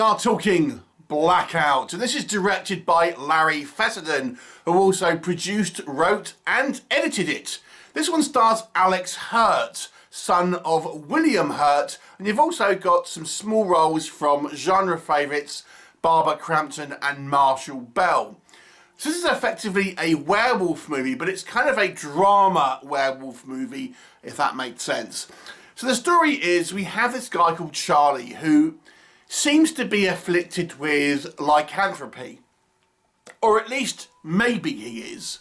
are talking Blackout, and this is directed by Larry Fessenden, who also produced, wrote and edited it. This one stars Alex Hurt, son of William Hurt, and you've also got some small roles from genre favourites Barbara Crampton and Marshall Bell. So this is effectively a werewolf movie, but it's kind of a drama werewolf movie, if that makes sense. So the story is we have this guy called Charlie who seems to be afflicted with lycanthropy, or at least maybe he is,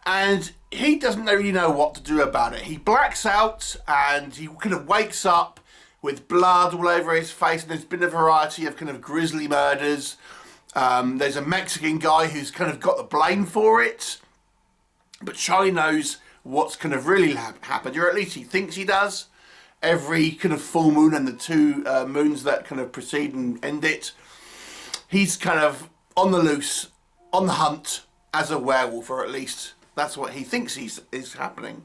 and he doesn't really know what to do about it. He blacks out and he kind of wakes up with blood all over his face, and there's been a variety of kind of grisly murders. There's a Mexican guy who's kind of got the blame for it, but Charlie knows what's kind of really happened, or at least he thinks he does. Every kind of full moon and the two moons that kind of precede and end it, he's kind of on the loose, on the hunt as a werewolf, or at least that's what he thinks is happening.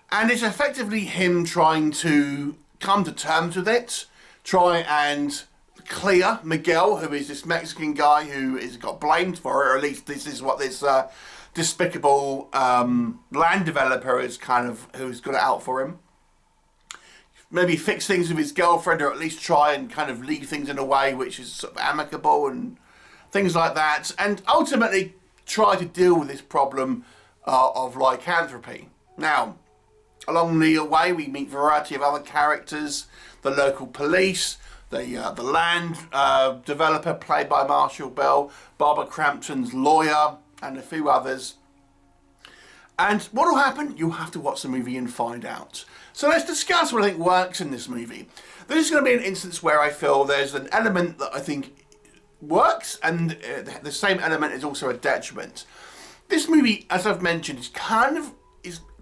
And it's effectively him trying to come to terms with it, try and clear Miguel, who is this Mexican guy who is got blamed for it, or at least this is what this despicable land developer is kind of, who's got it out for him. Maybe fix things with his girlfriend, or at least try and kind of leave things in a way which is sort of amicable and things like that, and ultimately try to deal with this problem of lycanthropy. Now, along the way we meet a variety of other characters, the local police, the land developer played by Marshall Bell, Barbara Crampton's lawyer, and a few others. And what will happen? You'll have to watch the movie and find out. So let's discuss what I think works in this movie. This is going to be an instance where I feel there's an element that I think works, and the same element is also a detriment. This movie, as I've mentioned,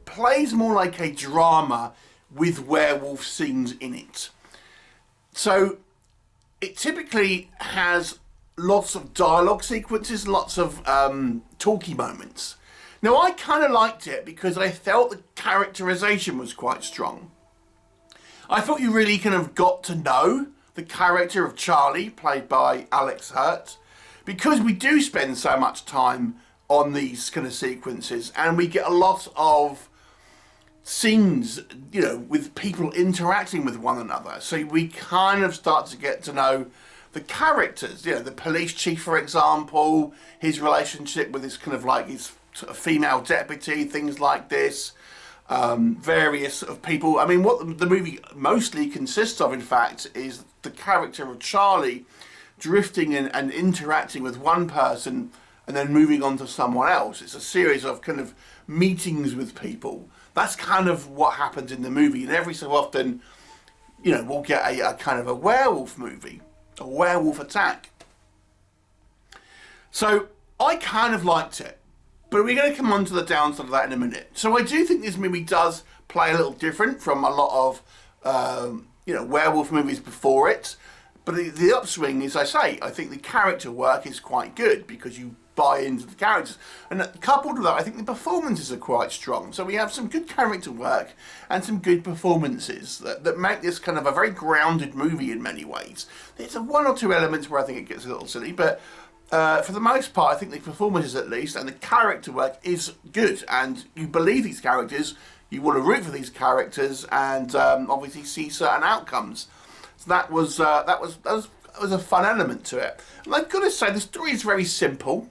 plays more like a drama with werewolf scenes in it. So it typically has lots of dialogue sequences, lots of talky moments. Now, I kind of liked it because I felt the characterization was quite strong. I thought you really kind of got to know the character of Charlie, played by Alex Hurt, because we do spend so much time on these kind of sequences, and we get a lot of scenes, you know, with people interacting with one another. So we kind of start to get to know the characters, you know, the police chief, for example, his relationship with his kind of like his sort of female deputy, things like this, various sort of people. I mean, what the movie mostly consists of, in fact, is the character of Charlie drifting and interacting with one person and then moving on to someone else. It's a series of kind of meetings with people. That's kind of what happens in the movie, and every so often, you know, we'll get a kind of a werewolf movie, a werewolf attack. So I kind of liked it. But we're going to come on to the downside of that in a minute. So I do think this movie does play a little different from a lot of, you know, werewolf movies before it. But the upswing, as I say, I think the character work is quite good because you buy into the characters. And coupled with that, I think the performances are quite strong. So we have some good character work and some good performances that make this kind of a very grounded movie in many ways. There's one or two elements where I think it gets a little silly, but for the most part, I think the performances, at least, and the character work is good, and you believe these characters, you want to root for these characters, and obviously see certain outcomes. So that was a fun element to it. And I've got to say, the story is very simple,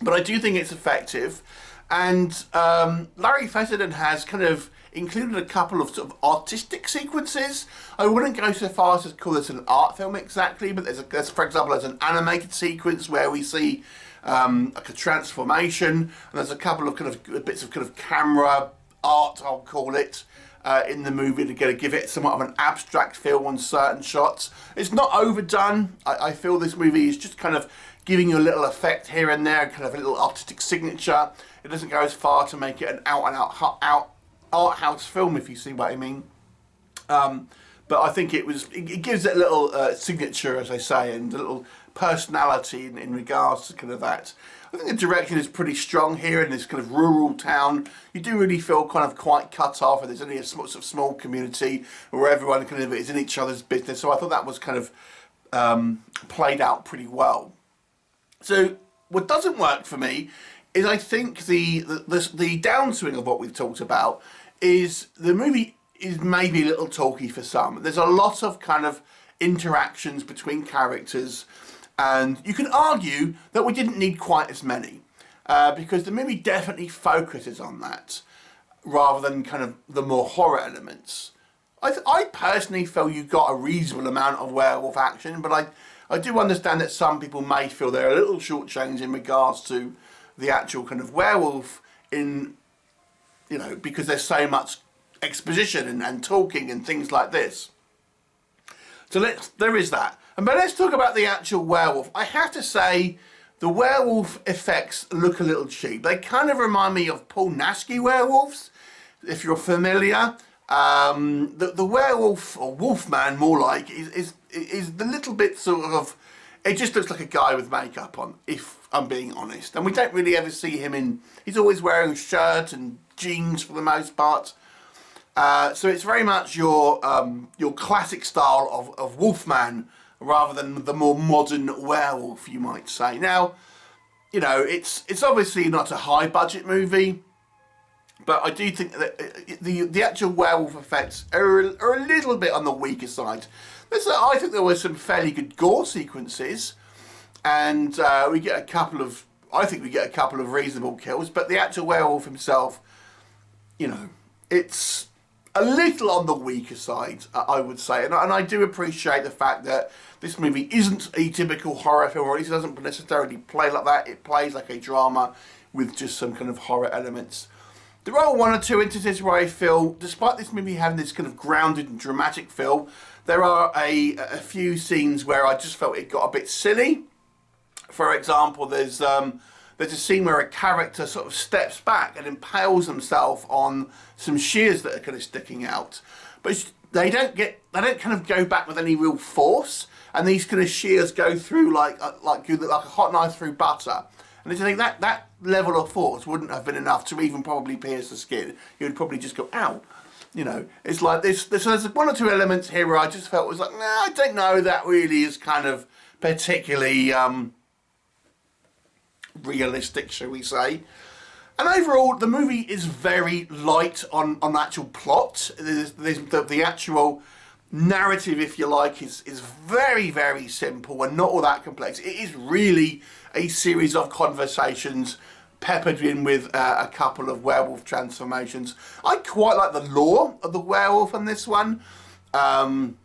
but I do think it's effective. And Larry Fessenden has kind of included a couple of sort of artistic sequences. I wouldn't go so far as to call this an art film exactly, but there's for example, there's an animated sequence where we see like a transformation, and there's a couple of kind of bits of kind of camera art, I'll call it, in the movie to give it somewhat of an abstract feel on certain shots. It's not overdone. I feel this movie is just kind of giving you a little effect here and there, kind of a little artistic signature. It doesn't go as far to make it an out art house film, if you see what I mean. But I think it gives it a little signature, as I say, and a little personality in regards to kind of that. I think the direction is pretty strong here in this kind of rural town. You do really feel kind of quite cut off, and there's only a sort of small community where everyone kind of is in each other's business. So I thought that was kind of played out pretty well. So what doesn't work for me is, I think the downswing of what we've talked about is the movie is maybe a little talky for some. There's a lot of kind of interactions between characters, and you can argue that we didn't need quite as many, because the movie definitely focuses on that rather than kind of the more horror elements. I personally feel you got a reasonable amount of werewolf action, but I do understand that some people may feel they're a little shortchanged in regards to the actual kind of werewolf in, you know, because there's so much exposition and talking and things like this. So there is that. But let's talk about the actual werewolf. I have to say, the werewolf effects look a little cheap. They kind of remind me of Paul Naschy werewolves, if you're familiar. The werewolf, or Wolfman more like, is the little bit sort of, it just looks like a guy with makeup on, if I'm being honest. And we don't really ever see him in, he's always wearing a shirt and jeans for the most part. So it's very much your classic style of Wolfman, rather than the more modern werewolf, you might say. Now, you know, it's obviously not a high budget movie, but I do think that the actual werewolf effects are a little bit on the weaker side. I think there were some fairly good gore sequences, and we get a couple of reasonable kills, but the actual werewolf himself, you know, it's a little on the weaker side, I would say. And I do appreciate the fact that this movie isn't a typical horror film, or at least it doesn't necessarily play like that. It plays like a drama with just some kind of horror elements. There are one or two instances where I feel, despite this movie having this kind of grounded and dramatic feel, there are a few scenes where I just felt it got a bit silly. For example, there's a scene where a character sort of steps back and impales himself on some shears that are kind of sticking out, but they don't kind of go back with any real force, and these kind of shears go through like a hot knife through butter. And I think that level of force wouldn't have been enough to even probably pierce the skin. You would probably just go, ow. You know, it's like this. There's one or two elements here where I just felt was like, nah, I don't know, that really is kind of particularly realistic, shall we say. And overall, the movie is very light on actual plot. The actual narrative, if you like, is very, very simple and not all that complex. It is really a series of conversations peppered in with a couple of werewolf transformations. I quite like the lore of the werewolf on this one. But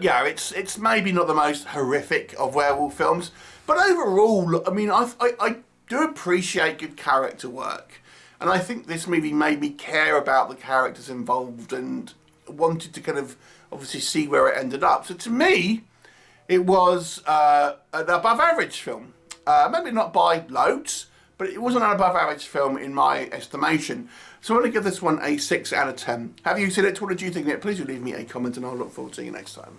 yeah, it's maybe not the most horrific of werewolf films. But overall, I mean, I do appreciate good character work. And I think this movie made me care about the characters involved and wanted to kind of obviously see where it ended up. So to me, it was an above average film. Maybe not by loads, but it was an above average film in my estimation. So I'm going to give this one a 6 out of 10. Have you seen it? What did you think of it? Please do leave me a comment and I'll look forward to seeing you next time.